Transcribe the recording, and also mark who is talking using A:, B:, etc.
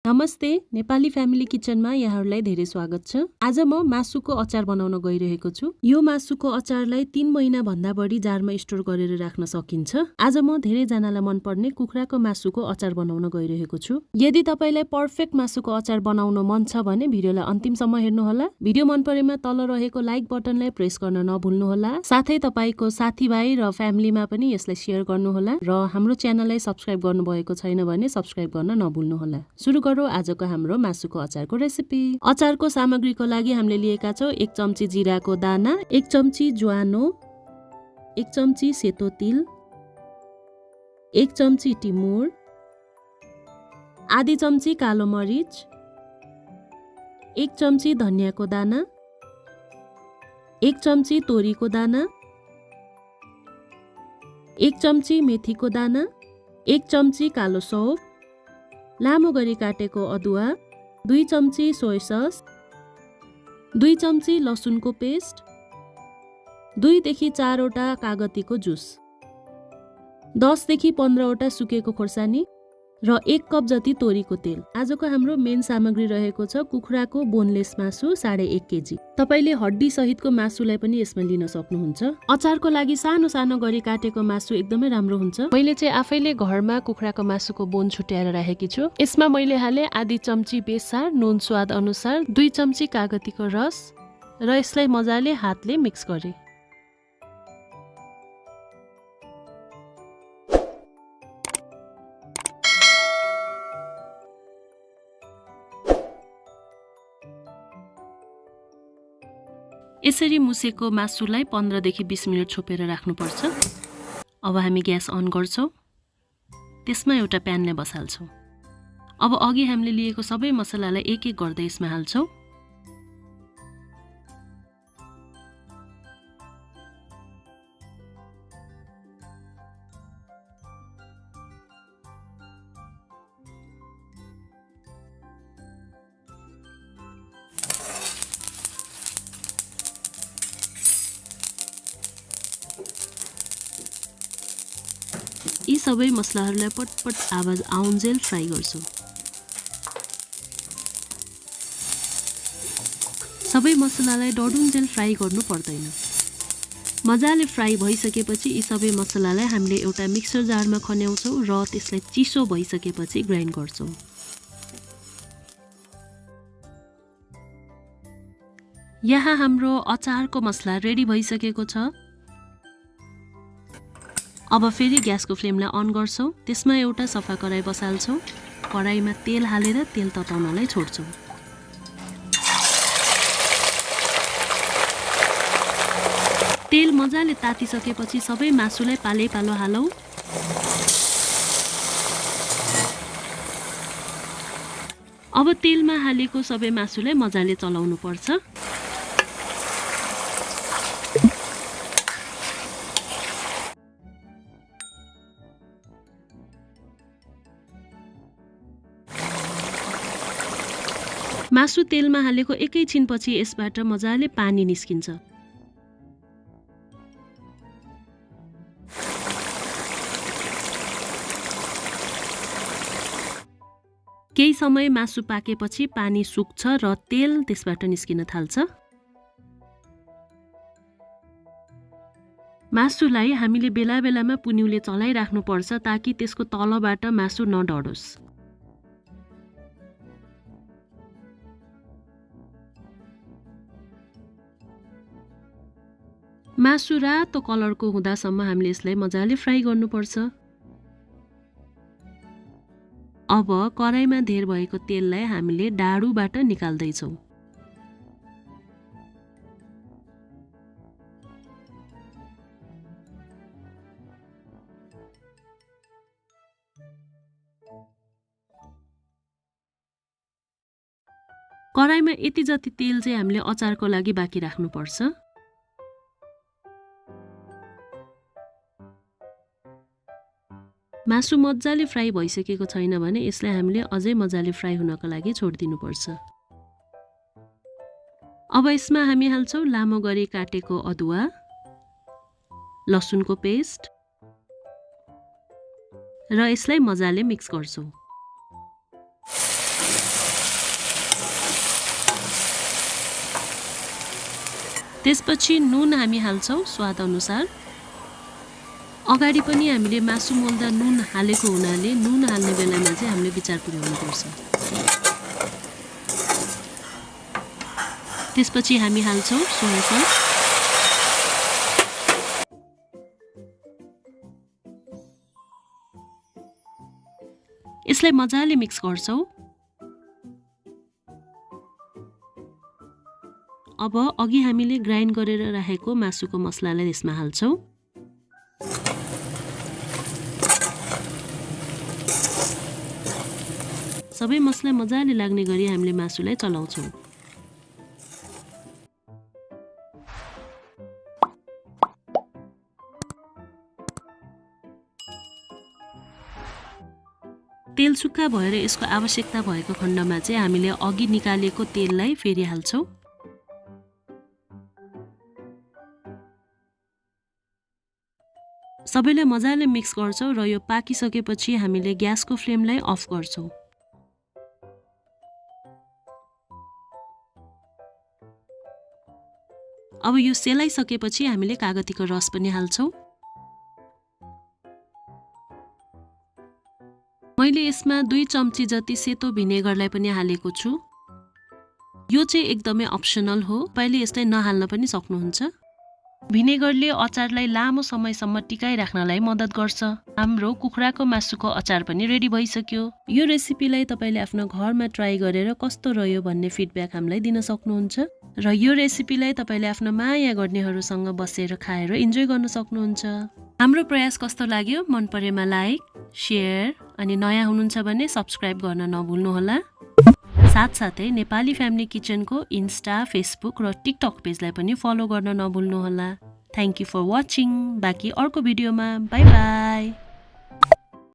A: नमस्ते, नेपाली फ्यामिली किचनमा यहाँहरूलाई धेरै स्वागत छ। आज म मासुको अचार बनाउन गइरहेको छु। यो मासुको अचारलाई 3 महिना भन्दा बढी जारमा स्टोर गरेर राख्न सकिन्छ। आज म धेरै जनालाई मन पर्ने कुखुराको मासुको अचार बनाउन गइरहेको छु। यदि तपाईलाई पर्फेक्ट मासुको अचार बनाउन मन छ भने भिडियोलाई अन्तिमसम्म हेर्नु होला। भिडियो मन परेमा तल रहेको लाइक बटनलाई प्रेस गर्न नभुल्नु होला। साथै तपाईको साथीभाइ र फ्यामिलीमा पनि यसलाई शेयर गर्नु होला र हाम्रो च्यानललाई सब्स्क्राइब गर्नुभएको छैन भने सब्स्क्राइब गर्न नभुल्नु होला। सुरु गरौँ आजको हाम्रो मासुको अचारको रेसिपी। अचारको सामग्रीको लागि हामीले लिएका छौं 1 चम्ची जिराको दाना, 1 चम्ची ज्वानो, 1 चम्ची सेतो तिल, 1 चम्ची टिमुर, आधी चम्ची कालो मरिच, 1 चम्ची धनियाको दाना, 1 चम्ची तोरीको दाना, 1 चम्ची मेथीको दाना, 1 चम्ची कालो सौफ, लामो गरी काटेको अदुवा, 2 चम्ची सोया सस, 2 चम्ची लसुनको पेस्ट, 2 देखि 4 वटा कागतीको जुस, 10 देखि 15 वटा सुकेको खोर्सानी र 1 कप जति तोरीको तेल। आजको हाम्रो मेन सामग्री रहेको छ कुखुराको बोनलेस मासु 1.5 केजी। तपाईले हड्डी सहितको मासुलाई पनि यसमा लिन सक्नुहुन्छ। अचारको लागि सानो सानो गरी काटेको मासु एकदमै राम्रो हुन्छ। मैले चाहिँ आफैले घरमा कुखुराको मासुको बोन छुट्याएर राखेकी छु। यसमा मैले हाले आधी चम्ची बेसार, नुन स्वाद अनुसार, 2 चम्ची कागतीको रस र यसलाई मजाले हातले मिक्स गरे। यसरी मुसेको मासुलाई 15 देखि 20 मिनेट छोपेर राख्नुपर्छ। अब हामी ग्यास अन गर्छौं। त्यसमा एउटा प्यानले बसाल्छौं। अब अघि हामीले लिएको सबै मसलालाई एक एक गर्दै यसमा हाल्छौं। यी सबै मसलाहरूलाई पटपट आवाज आउन्जेल फ्राई गर्छौं। सबै मसलालाई डडुन्जेल फ्राई गर्नु पर्दैन। मजाले फ्राई भइसकेपछि यी सबै मसलालाई हामीले एउटा मिक्सर जारमा खन्याउँछौं र त्यसलाई चिसो भइसकेपछि ग्राइन्ड गर्छौं। यहाँ हाम्रो अचारको मसला रेडी भइसकेको छ। अब फेरि ग्यासको फ्लेमलाई अन गर्छौं। त्यसमा एउटा सफा कराई बसाल्छौं। कराईमा तेल हालेर तेल तताउनलाई छोड्छौं। तेल मजाले तातिसकेपछि सबै मासुलाई पालै पालो हालौं। अब तेलमा हालेको सबै मासुलाई मजाले चलाउनु पर्छ। मासु तेलमा हालेको एकैछिनपछि यसबाट मजाले पानी निस्किन्छ। केही समय मासु पाकेपछि पानी सुक्छ र तेल त्यसबाट निस्किन थाल्छ। मासुलाई हामीले बेला बेलामा पुन्युले चलाइराख्नु पर्छ ताकि त्यसको तलबाट मासु नडढोस्। मासु रातो कलरको हुँदासम्म हामीले यसलाई मजाले फ्राई गर्नुपर्छ। अब कराईमा धेर भएको तेललाई हामीले डाडुबाट निकाल्दैछौं। कराईमा यति जति तेल चाहिँ हामीले अचारको लागि बाँकी राख्नुपर्छ। मासु मजाले फ्राई भइसकेको छैन भने यसलाई हामीले अझै मजाले फ्राई हुनको लागि छोड्दिनु पर्छ। अब यसमा हामी हाल्छौं लामो गरी काटेको अदुवा, लसुनको पेस्ट र यसलाई मजाले मिक्स गर्छौं। त्यसपछि नुन हामी हाल्छौं स्वाद अनुसार। अगाडि पनि हामीले मासु मोल्दा नुन हालेको हुनाले नुन हाल्ने बेलामा चाहिँ हामीले विचार पुर्याउनु पर्छ। त्यसपछि हामी हाल्छौं सोया सस। यसलाई मजाले मिक्स गर्छौं। अब अघि हामीले ग्राइन्ड गरेर राखेको मासुको मसलालाई यसमा हाल्छौं। सबै मसला मजाले लाग्ने गरी हामीले मासुलाई चलाउँछौं। तेल सुक्खा भएर यसको आवश्यकता भएको खण्डमा चाहिँ हामीले अघि निकालेको तेललाई फेरि हाल्छौं। सबैलाई मजाले मिक्स गर्छौं र यो पाकिसकेपछि हामीले ग्यासको फ्लेमलाई अफ गर्छौं। अब यो सेलाइसकेपछि हामीले कागतीको रस पनि हाल्छौं। मैले यसमा 2 चम्ची जति सेतो भिनेगरलाई पनि हालेको छु। यो चाहिँ एकदमै अप्सनल हो, तपाईले यसलाई नहाल्न पनि सक्नुहुन्छ। भिनेगरले अचारलाई लामो समयसम्म टिकाइराख्नलाई मद्दत गर्छ। हाम्रो कुखुराको मासुको अचार पनि रेडी भइसक्यो। यो रेसिपीलाई तपाईले आफ्नो घरमा ट्राई गरेर कस्तो रह्यो भन्ने फिडब्याक हामीलाई दिन सक्नुहुन्छ र यो रेसिपीलाई तपाईले आफ्नो माया गर्नेहरूसँग बसेर खाएर इन्जोय गर्न सक्नुहुन्छ। हाम्रो प्रयास कस्तो लाग्यो? मन परेमा लाइक, शेयर अनि नयाँ हुनुहुन्छ भने सब्स्क्राइब गर्न नभुल्नुहोला। साथसाथै नेपाली फ्यामिली किचनको इन्स्टा, फेसबुक र टिकटक पेजलाई पनि फलो गर्न नभुल्नुहोला। Thank you for watching. बाँकी अर्को भिडियोमा बाई बाई।